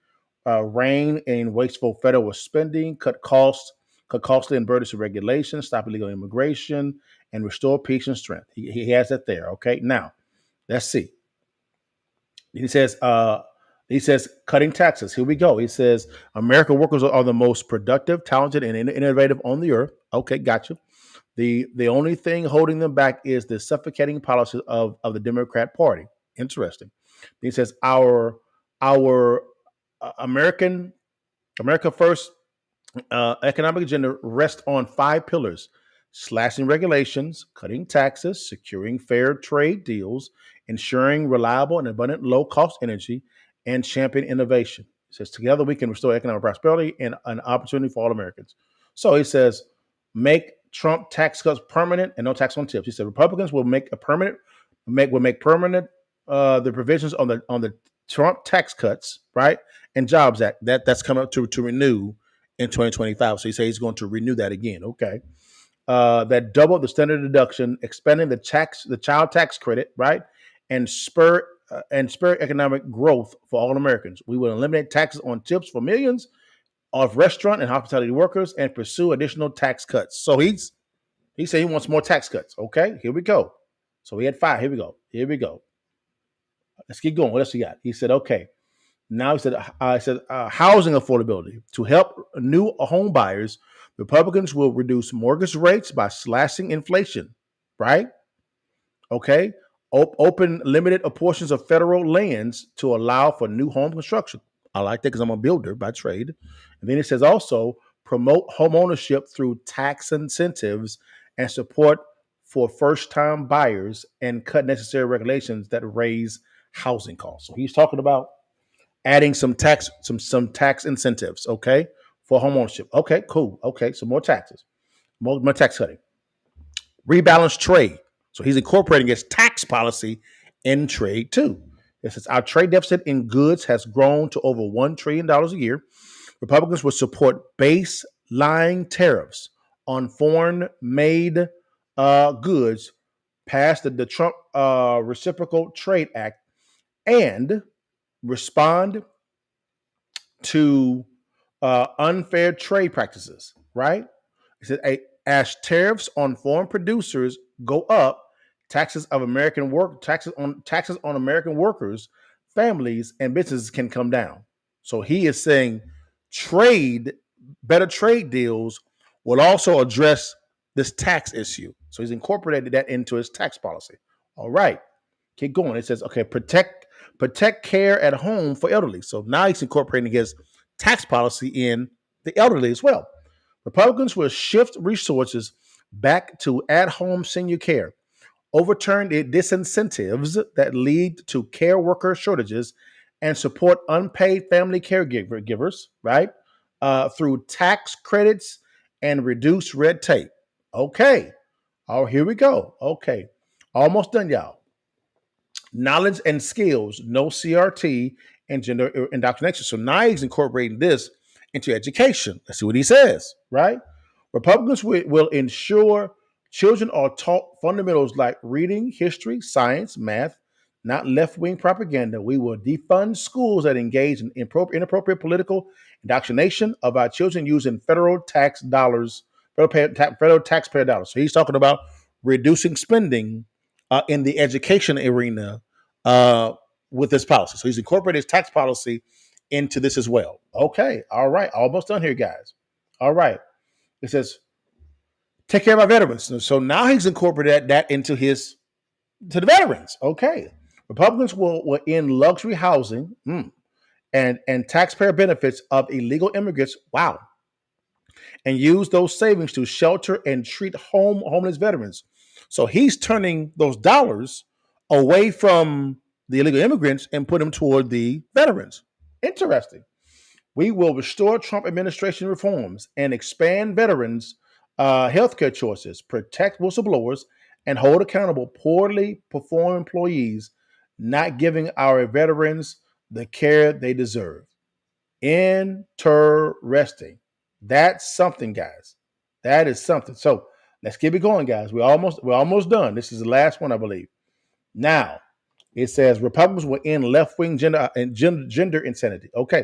rein in wasteful federal spending, cut costly and burdensome regulations, stop illegal immigration, and restore peace and strength. He has that there. Okay. Now, let's see. He says cutting taxes. Here we go. He says American workers are the most productive, talented, and innovative on the earth. Okay, gotcha. The only thing holding them back is the suffocating policies of the Democrat Party. Interesting. He says our America First economic agenda rests on 5 pillars: slashing regulations, cutting taxes, securing fair trade deals, ensuring reliable and abundant low-cost energy, and champion innovation. It says together we can restore economic prosperity and an opportunity for all Americans. So he says, make Trump tax cuts permanent and no tax on tips. He said Republicans will make permanent the provisions on the Trump tax cuts, right, and Jobs Act that's coming up to renew in 2025. So he says he's going to renew that again. Okay, that double the standard deduction, expanding the child tax credit, right, and spur economic growth for all Americans. We will eliminate taxes on tips for millions of restaurant and hospitality workers and pursue additional tax cuts. So he said he wants more tax cuts. Okay, here we go. So we had 5. Here we go. Let's keep going. What else he got? He said, okay. Now he said, housing affordability. To help new home buyers, Republicans will reduce mortgage rates by slashing inflation, right? Okay. Open limited portions of federal lands to allow for new home construction. I like that because I'm a builder by trade. And then it says also promote home ownership through tax incentives and support for first-time buyers and cut necessary regulations that raise housing costs. So he's talking about adding some tax incentives, okay, for home ownership. Okay, cool. Okay, so more taxes, more tax cutting. Rebalance trade. So he's incorporating his tax policy in trade too. It says our trade deficit in goods has grown to over $1 trillion a year. Republicans will support baseline tariffs on foreign-made goods passed the Trump Reciprocal Trade Act and respond to unfair trade practices, right? It said, as tariffs on foreign producers go up, taxes on American workers, families, and businesses can come down. So he is saying better trade deals will also address this tax issue. So he's incorporated that into his tax policy. All right, keep going. It says, okay, protect care at home for elderly. So now he's incorporating his tax policy in the elderly as well. Republicans will shift resources back to at-home senior care, overturn the disincentives that lead to care worker shortages, and support unpaid family caregivers, right, through tax credits and reduce red tape. Okay. Oh, here we go. Okay. Almost done, y'all. Knowledge and skills, no CRT, and gender indoctrination. So now he's incorporating this into education. Let's see what he says, right? Republicans will ensure children are taught fundamentals like reading, history, science, math, not left-wing propaganda. We will defund schools that engage in inappropriate political indoctrination of our children using federal taxpayer dollars. So he's talking about reducing spending in the education arena with this policy. So he's incorporated his tax policy into this as well. Okay. All right. Almost done here, guys. All right. It says, take care of our veterans. So now he's incorporated that into to the veterans. Okay. Republicans will end luxury housing and taxpayer benefits of illegal immigrants. Wow. And use those savings to shelter and treat homeless veterans. So he's turning those dollars away from the illegal immigrants and put them toward the veterans. Interesting. We will restore Trump administration reforms and expand veterans' healthcare choices, protect whistleblowers, and hold accountable poorly performing employees not giving our veterans the care they deserve. Interesting. That's something, guys. That is something. So let's keep it going, guys. We're almost done. This is the last one, I believe. Now, it says Republicans will end left-wing gender insanity. Okay.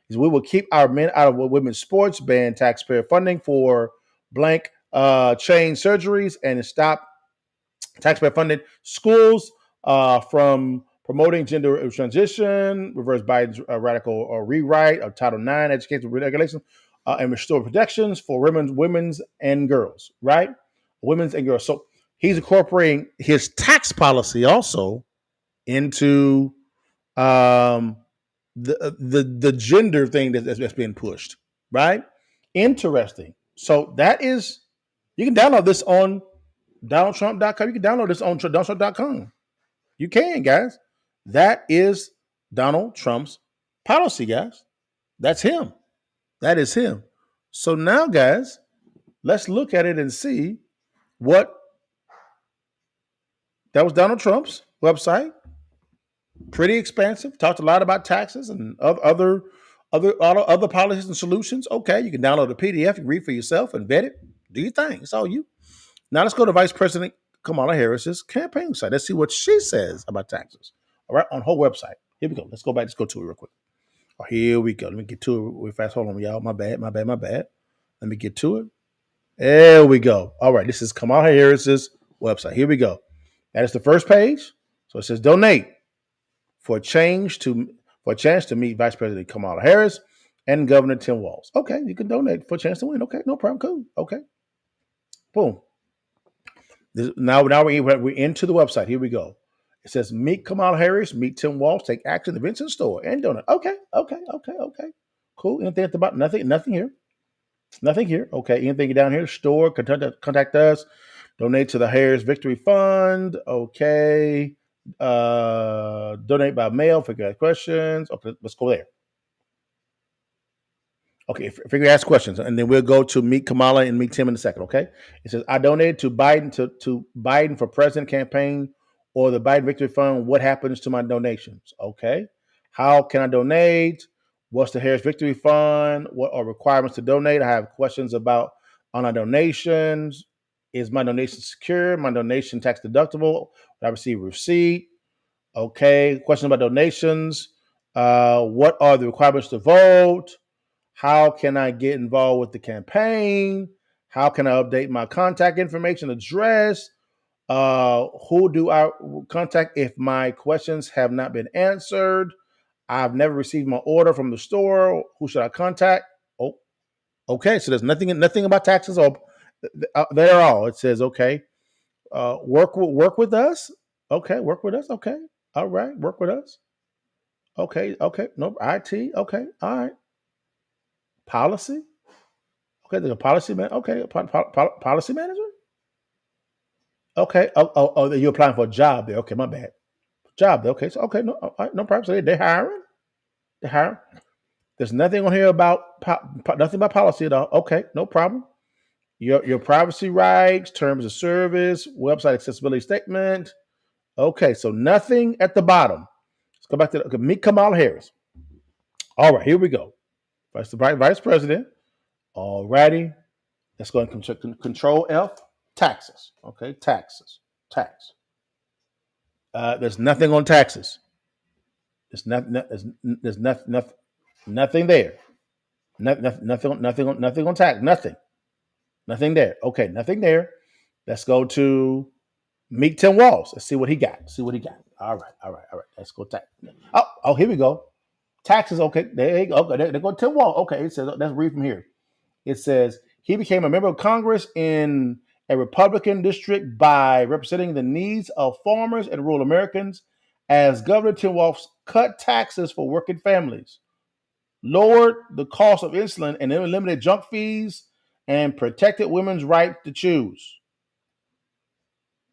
We will keep our men out of women's sports, ban taxpayer funding for blank chain surgeries, and stop taxpayer funded schools from promoting gender transition, reverse Biden's radical rewrite of Title IX education regulations, and restore protections for women's and girls, right? Women's and girls. So he's incorporating his tax policy also into the gender thing that's being pushed, right? Interesting. So that is, you can download this on DonaldTrump.com. You can download this on DonaldTrump.com. You can, guys. That is Donald Trump's policy, guys. That's him. That is him. So now, guys, let's look at it and see what that was Donald Trump's website. Pretty expansive. Talked a lot about taxes and other policies and solutions. Okay, you can download a PDF, you can read for yourself and vet it. Do your thing. It's all you. Now let's go to Vice President Kamala Harris's campaign site. Let's see what she says about taxes. All right, on her website. Here we go. Let's go back. Let's go to it real quick. Oh, here we go. Let me get to it real fast. Hold on, y'all. My bad. Let me get to it. There we go. All right, this is Kamala Harris's website. Here we go. That is the first page. So it says donate for a chance to meet Vice President Kamala Harris and Governor Tim Walz. Okay, you can donate for a chance to win. Okay, no problem. Cool. Okay. Boom. Now we're into the website. Here we go. It says meet Kamala Harris, meet Tim Walz, take action, events in store, and donate. Okay. Cool. Anything at the bottom? Nothing here. Nothing here. Okay. Anything down here? Store, contact us, donate to the Harris Victory Fund. Okay. Donate by mail, figure questions. Okay, let's go there. Okay, figure ask questions, and then we'll go to meet Kamala and meet Tim in a second. Okay, it says I donated to Biden to Biden for president campaign or the Biden Victory Fund. What happens to my donations? Okay, how can I donate? What's the Harris Victory Fund? What are requirements to donate? I have questions about on our donations. Is my donation secure? My donation tax deductible? Would I receive a receipt? Okay, question about donations. What are the requirements to vote? How can I get involved with the campaign? How can I update my contact information, address? Who do I contact if my questions have not been answered? I've never received my order from the store. Who should I contact? Oh, okay. So there's nothing about taxes. They're all. It says okay. Work with us. Okay, work with us. Okay, all right. Work with us. Okay. No IT. Okay, all right. Policy. Okay, there's a policy man. Okay, policy manager. Okay. Oh, you're applying for a job there. Okay, my bad. Job there. Okay, so okay, no, all right, no problem. So they're hiring. They're hiring. There's nothing on here about nothing about policy at all. Okay, no problem. Your privacy rights, terms of service, website accessibility statement. Okay, so nothing at the bottom. Let's go back to meet Kamala Harris. All right, here we go. Vice President. All righty. Let's go and Control F. Taxes. Okay, taxes. Tax. There's nothing on taxes. There's nothing there. Nothing on tax. Nothing there. Okay, nothing there. Let's go to meet Tim Walz. Let's see what he got. All right. Let's go tax. Oh, here we go. Taxes. Okay, there you go. Okay, there go Tim Walz. Okay, it says let's read from here. It says he became a member of Congress in a Republican district by representing the needs of farmers and rural Americans as Governor Tim Walz cut taxes for working families, lowered the cost of insulin and eliminated junk fees, and protected women's right to choose.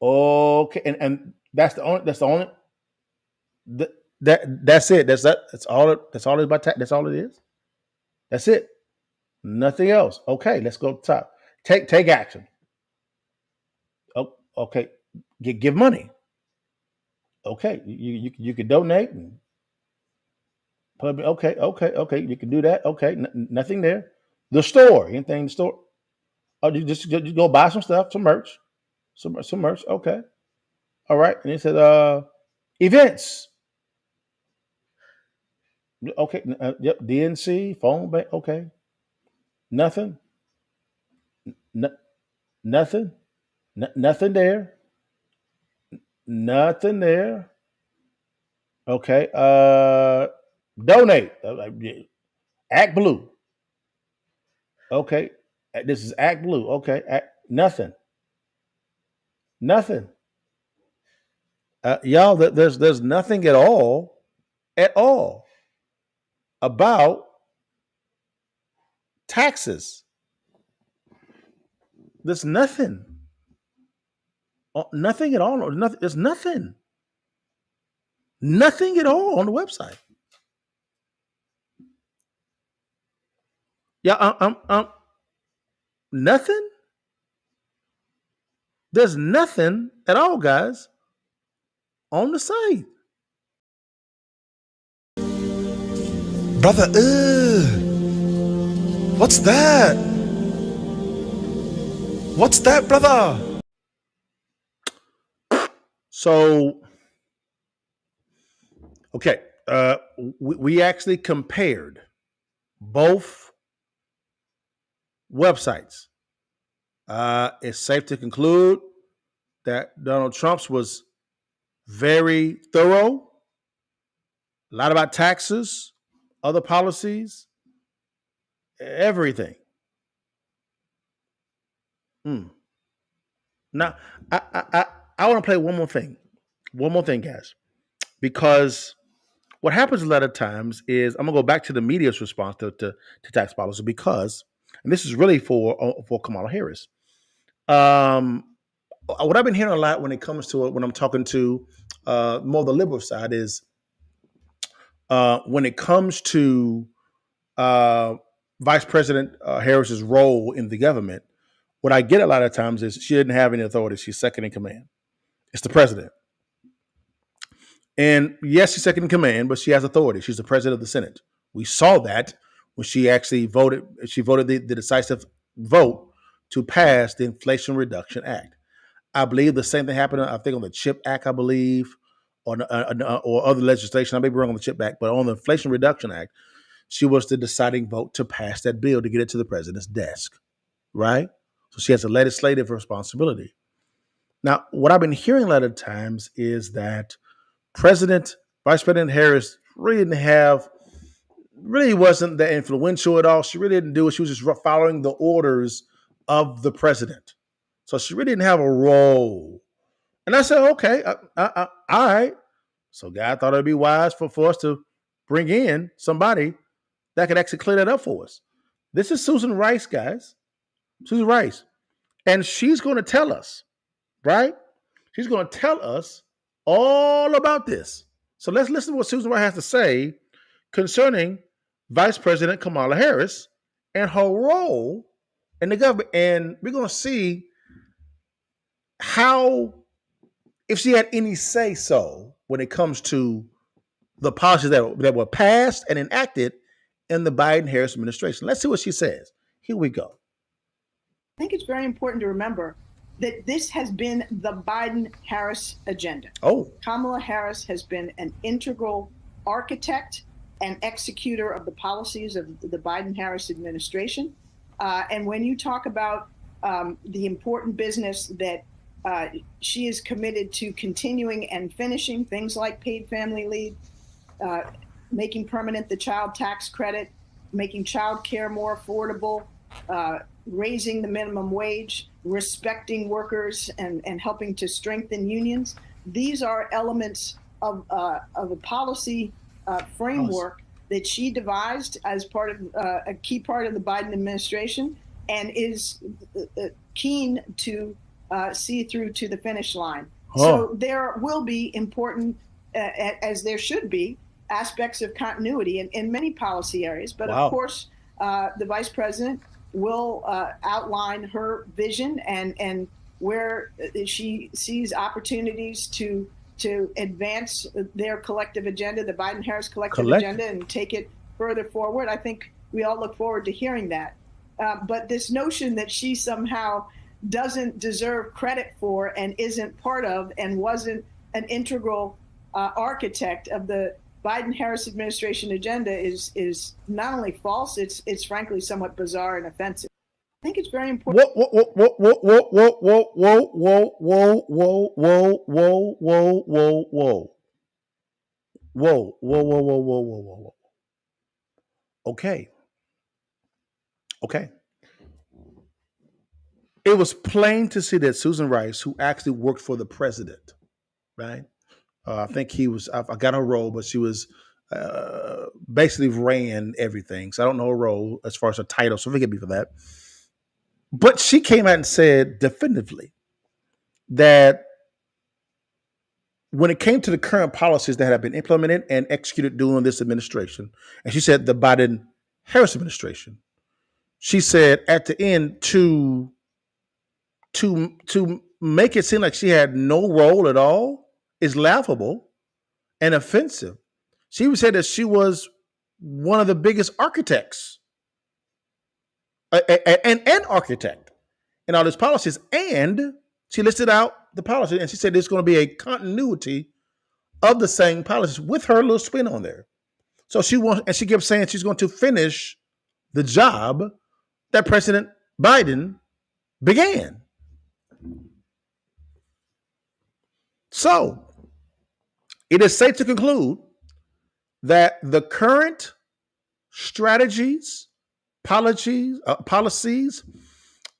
Okay, and that's the only that's it. That's all it about tax. That's all it is. That's it. Nothing else. Okay, let's go to the top. Take action. Oh, okay. Give money. Okay, you can donate. Okay. You can do that. Okay, nothing there. The store. Anything in the store? Oh, you just go buy some stuff, some merch. Some merch. Okay. All right. And it said events. Okay. Yep. DNC, phone bank. Okay. Nothing. Nothing. Nothing there. Nothing there. Okay. Donate. Act Blue. Okay. This is Act Blue. Okay. Nothing. Y'all, there's nothing at all about taxes. There's nothing. Nothing at all. There's nothing. Nothing at all on the website. Yeah, nothing. There's nothing at all, guys, on the site. Brother, what's that? What's that, brother? So, okay, we actually compared both websites. It's safe to conclude that Donald Trump's was very thorough, a lot about taxes, other policies, everything. Now, I want to play one more thing, guys, because what happens a lot of times is I'm gonna go back to the media's response to tax policy because, and this is really for Kamala Harris. What I've been hearing a lot when it comes to it, when I'm talking to more the liberal side, is when it comes to Vice President Harris's role in the government. What I get a lot of times is she didn't have any authority. She's second in command. It's the president. And yes, she's second in command, but she has authority. She's the president of the Senate. We saw that when she actually voted. She voted the decisive vote to pass the Inflation Reduction Act. I believe the same thing happened, I think, on the CHIP Act, I believe, or other legislation. I may be wrong on the CHIP Act, but on the Inflation Reduction Act, she was the deciding vote to pass that bill to get it to the president's desk, right? So she has a legislative responsibility. Now, what I've been hearing a lot of times is that Vice President Harris really wasn't that influential at all. She really didn't do it. She was just following the orders of the president. So she really didn't have a role. And I said, okay, all right. So God thought it'd be wise for us to bring in somebody that could actually clear that up for us. This is Susan Rice, guys. Susan Rice. And she's going to tell us, right? She's going to tell us all about this. So let's listen to what Susan Rice has to say concerning Vice President Kamala Harris and her role in the government. And we're going to see how, if she had any say so when it comes to the policies that were passed and enacted in the Biden-Harris administration. Let's see what she says. Here we go. I think it's very important to remember that this has been the Biden-Harris agenda. Oh. Kamala Harris has been an integral architect and executor of the policies of the Biden-Harris administration. And when you talk about the important business that she is committed to continuing and finishing, things like paid family leave, making permanent the child tax credit, making child care more affordable, raising the minimum wage, respecting workers, and helping to strengthen unions. These are elements of a policy framework that she devised as part of a key part of the Biden administration and is keen to see through to the finish line. So there will be important, as there should be, aspects of continuity in many policy areas. But of course, the vice president will outline her vision and where she sees opportunities to advance their collective agenda, the Biden-Harris collective agenda, and take it further forward. I think we all look forward to hearing that. But this notion that she somehow doesn't deserve credit for and isn't part of and wasn't an integral architect of the Biden-Harris administration agenda is not only false, it's frankly somewhat bizarre and offensive. I think it's very important. Whoa. Okay. It was plain to see that Susan Rice, who actually worked for the president, right? I think I got her role, but she was basically ran everything. So I don't know her role as far as her title, so forgive me for that. But she came out and said definitively that when it came to the current policies that have been implemented and executed during this administration, and she said the Biden-Harris administration, she said at the end to make it seem like she had no role at all is laughable and offensive. She even said that she was one of the biggest architects, an architect in all these policies. And she listed out the policy, and she said there's going to be a continuity of the same policies with her little spin on there. So she kept saying she's going to finish the job that President Biden began. So it is safe to conclude that the current strategies, policies,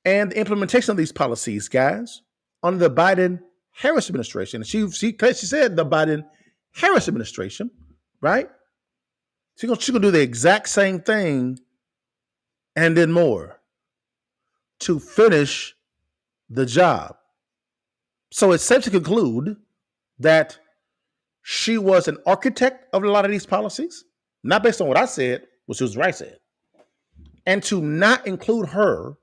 and the implementation of these policies, guys, under the Biden-Harris administration. She said the Biden-Harris administration, right? She's gonna do the exact same thing and then more to finish the job. So it's safe to conclude that she was an architect of a lot of these policies, not based on what I said, what Susan Rice said. And to not include her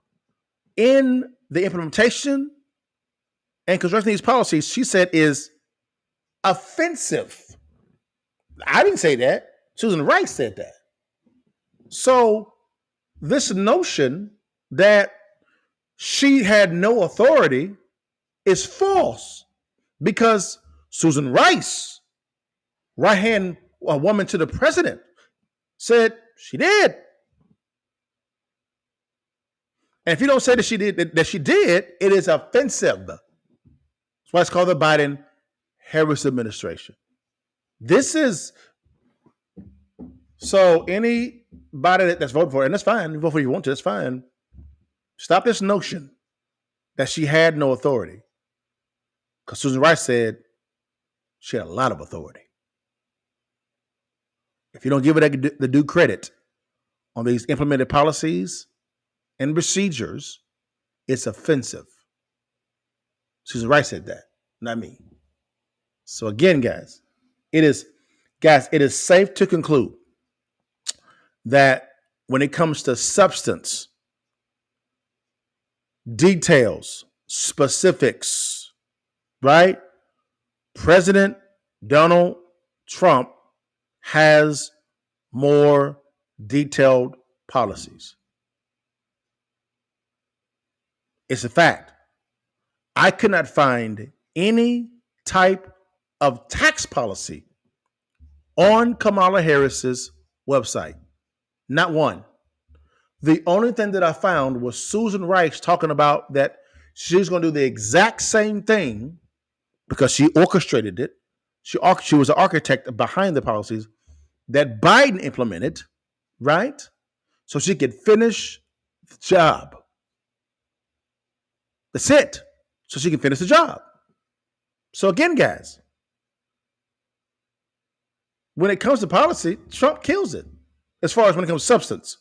in the implementation and construction of these policies, she said, is offensive. I didn't say that. Susan Rice said that. So this notion that she had no authority is false, because Susan Rice, right-hand woman to the president, said she did. And if you don't say that she did, it is offensive. That's why it's called the Biden-Harris administration. So anybody that's voting for it, and that's fine, you vote for who you want to, that's fine. Stop this notion that she had no authority. Because Susan Rice said she had a lot of authority. If you don't give her the due credit on these implemented policies and procedures, it's offensive. Susan Rice said that, not me. So again, guys, it is safe to conclude that when it comes to substance, details, specifics, right? President Donald Trump has more detailed policies. It's a fact. I could not find any type of tax policy on Kamala Harris's website. Not one. The only thing that I found was Susan Rice talking about that she's going to do the exact same thing because she orchestrated it. She was an architect behind the policies that Biden implemented, right? So she could finish the job. That's it. So she can finish the job. So again, guys, when it comes to policy, Trump kills it. As far as when it comes to substance,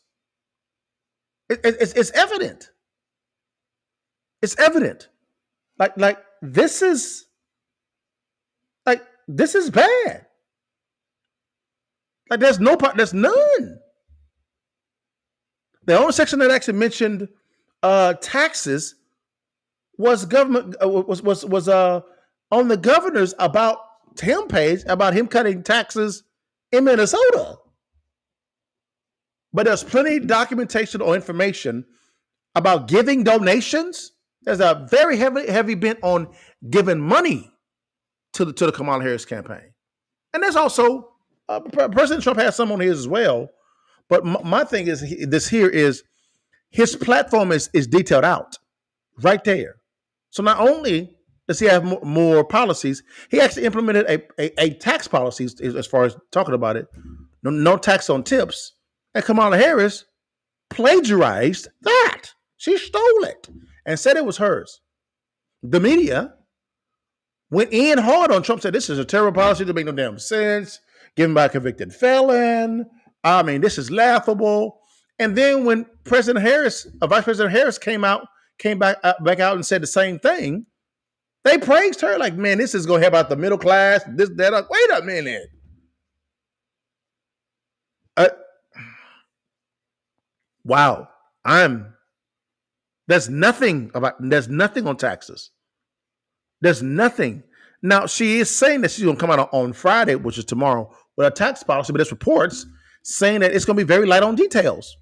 it's evident. It's evident. Like this is bad. Like there's none. The only section that actually mentioned taxes was government was on the governor's about him page about him cutting taxes in Minnesota. But there's plenty of documentation or information about giving donations. There's a very heavy bent on giving money to the Kamala Harris campaign. And there's also, President Trump has some on his as well. But my thing is, his platform is detailed out right there. So not only does he have more policies, he actually implemented a tax policy as far as talking about it. No tax on tips. And Kamala Harris plagiarized that. She stole it and said it was hers. The media went in hard on Trump, said this is a terrible policy that makes no damn sense, given by a convicted felon. I mean, this is laughable. And then when Vice President Harris came back out and said the same thing, they praised her like, man, this is going to help out the middle class. This, that. Wait a minute. Wow. There's nothing on taxes. There's nothing. Now, she is saying that she's going to come out on Friday, which is tomorrow, with a tax policy, but there's reports saying that it's going to be very light on details.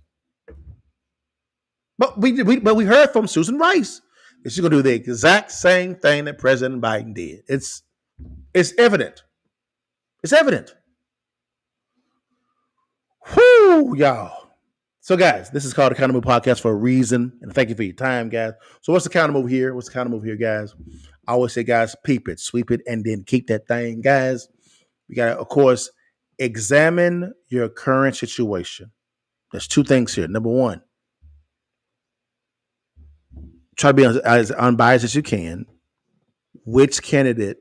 But we heard from Susan Rice that she's going to do the exact same thing that President Biden did. It's evident. It's evident. Whoo, y'all. So, guys, this is called the Countermoves Podcast for a reason, and thank you for your time, guys. So, what's the countermove here? What's the countermove here, guys? I always say, guys, peep it, sweep it, and then keep that thing, guys. We got to, of course, examine your current situation. There's two things here. Number one, try to be as unbiased as you can. Which candidate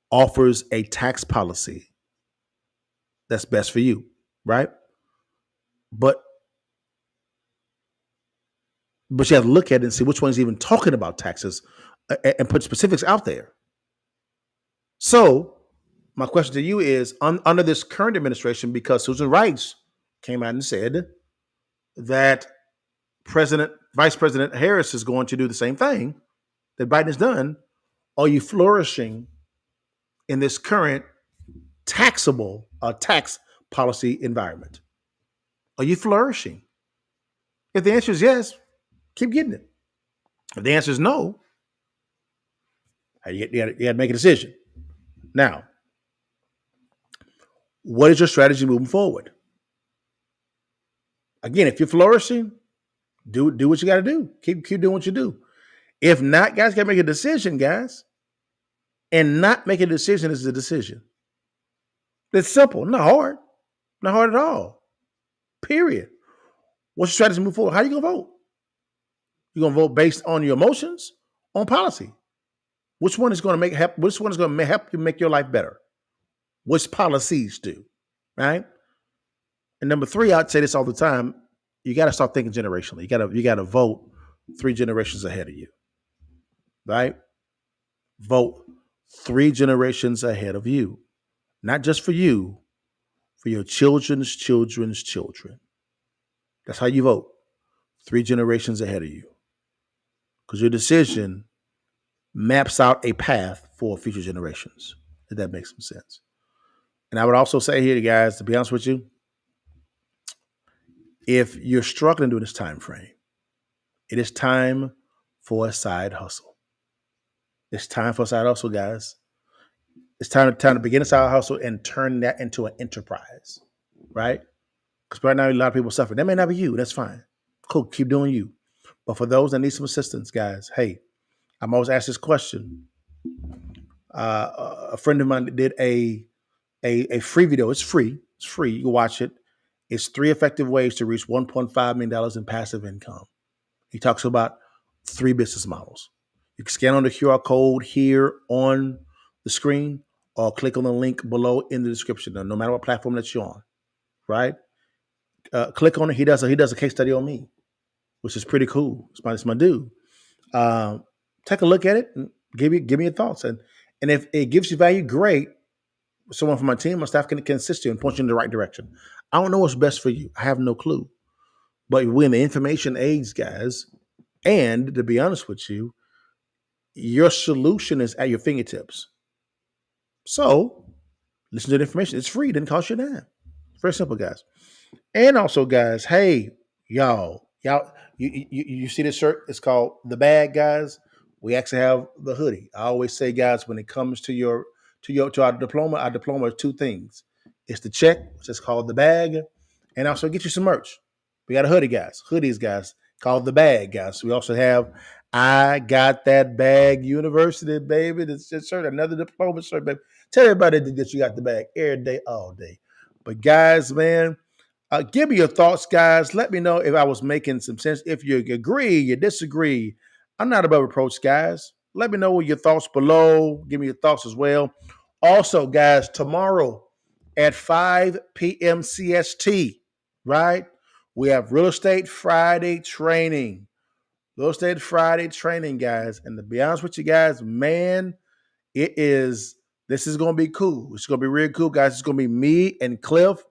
offers a tax policy that's best for you, right? But you have to look at it and see which one's even talking about taxes and put specifics out there. So my question to you is, under this current administration, because Susan Rice came out and said that Vice President Harris is going to do the same thing that Biden has done, are you flourishing in this current taxable tax policy environment? Are you flourishing? If the answer is yes, keep getting it. If the answer is no, you got to make a decision. Now, what is your strategy moving forward? Again, if you're flourishing, do what you got to do. Keep doing what you do. If not, guys, got to make a decision, guys. And not making a decision is a decision. It's simple, not hard. Not hard at all. Period. What's your strategy to move forward? How are you going to vote? You're going to vote based on your emotions, on policy. Which one is going to help you make your life better? Which policies do, right? And number three, I'd say this all the time, you got to start thinking generationally. You got to vote 3 generations ahead of you, right? Vote 3 generations ahead of you. Not just for you, for your children's children's children. That's how you vote. 3 generations ahead of you. Because your decision maps out a path for future generations, if that makes some sense. And I would also say here, guys, to be honest with you, if you're struggling during this time frame, it is time for a side hustle. It's time for a side hustle, guys. It's time to begin a side hustle and turn that into an enterprise, right? Because right now, a lot of people suffer. That may not be you. That's fine. Cool. Keep doing you. But for those that need some assistance, guys, hey, I'm always asked this question. A friend of mine did a free video. It's free. It's free. You can watch it. It's 3 effective ways to reach $1.5 million in passive income. He talks about 3 business models. You can scan on the QR code here on the screen or click on the link below in the description, no matter what platform that you're on, right? Click on it. He does a case study on me, which is pretty cool. It's my dude. Take a look at it and give me your thoughts. And if it gives you value, great. Someone from my team, my staff can assist you and point you in the right direction. I don't know what's best for you. I have no clue. But we're in the information age, guys. And to be honest with you, your solution is at your fingertips. So listen to the information. It's free. It didn't cost you a dime. Very simple, guys. And also, guys, hey, y'all, you see this shirt? It's called The Bag, guys. We actually have the hoodie. I always say, guys, when it comes to our diploma is 2 things. It's the check, which is called The Bag, and also get you some merch. We got a hoodie, guys. Hoodies, guys, called The Bag, guys. We also have I Got That Bag University, baby. This shirt, another diploma shirt, baby. Tell everybody that you got the bag every day, all day. But guys, man, give me your thoughts, guys. Let me know if I was making some sense. If you agree, you disagree. I'm not above reproach, guys. Let me know what your thoughts below. Give me your thoughts as well. Also, guys, tomorrow at 5 p.m. CST, right? We have Real Estate Friday training. Real Estate Friday training, guys. And to be honest with you guys, man, this is going to be cool. It's going to be real cool, guys. It's going to be me and Cliff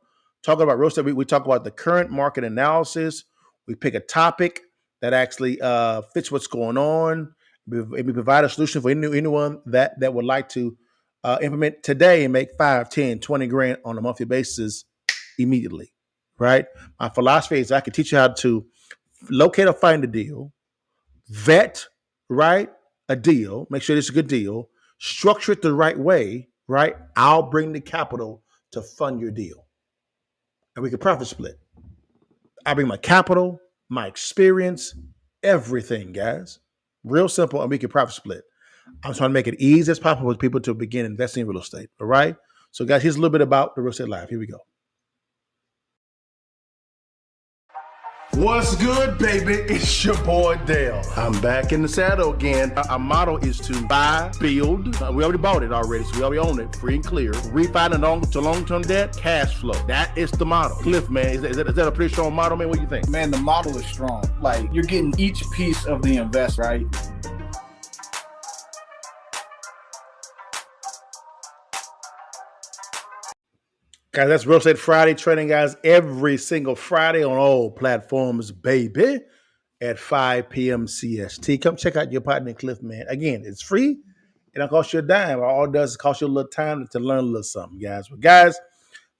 talking about real estate. We talk about the current market analysis. We pick a topic that actually fits what's going on. We provide a solution for anyone that would like to implement today and make 5, 10, 20 grand on a monthly basis immediately, right? My philosophy is I can teach you how to locate or find a deal, vet, right, a deal, make sure it's a good deal, structure it the right way, right? I'll bring the capital to fund your deal. And we can profit split. I bring my capital, my experience, everything, guys. Real simple, and we can profit split. I'm trying to make it easy as possible for people to begin investing in real estate. All right. So, guys, here's a little bit about the Real Estate Live. Here we go. What's good, baby? It's your boy Dale. I'm back in the saddle again. Our motto is to buy, build. We already bought it already, so we already own it, free and clear. Refinance to long-term debt, cash flow. That is the motto. Cliff, man, is that a pretty strong motto, man? What do you think? Man, the model is strong. Like, you're getting each piece of the invest, right? Guys, that's Real Estate Friday training, guys, every single Friday on all platforms, baby, at 5 p.m. CST. Come check out your partner, Cliff, man. Again, it's free. It don't cost you a dime. All it does is cost you a little time to learn a little something, guys. But, guys,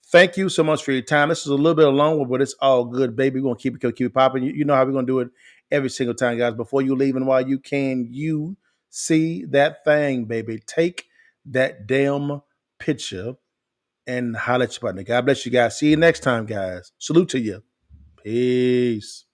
thank you so much for your time. This is a little bit long, but it's all good, baby. We're going to keep it popping. You know how we're going to do it every single time, guys. Before you leave and while you can, you see that thing, baby. Take that damn picture and holler at your partner. God bless you guys. See you next time, guys. Salute to you. Peace.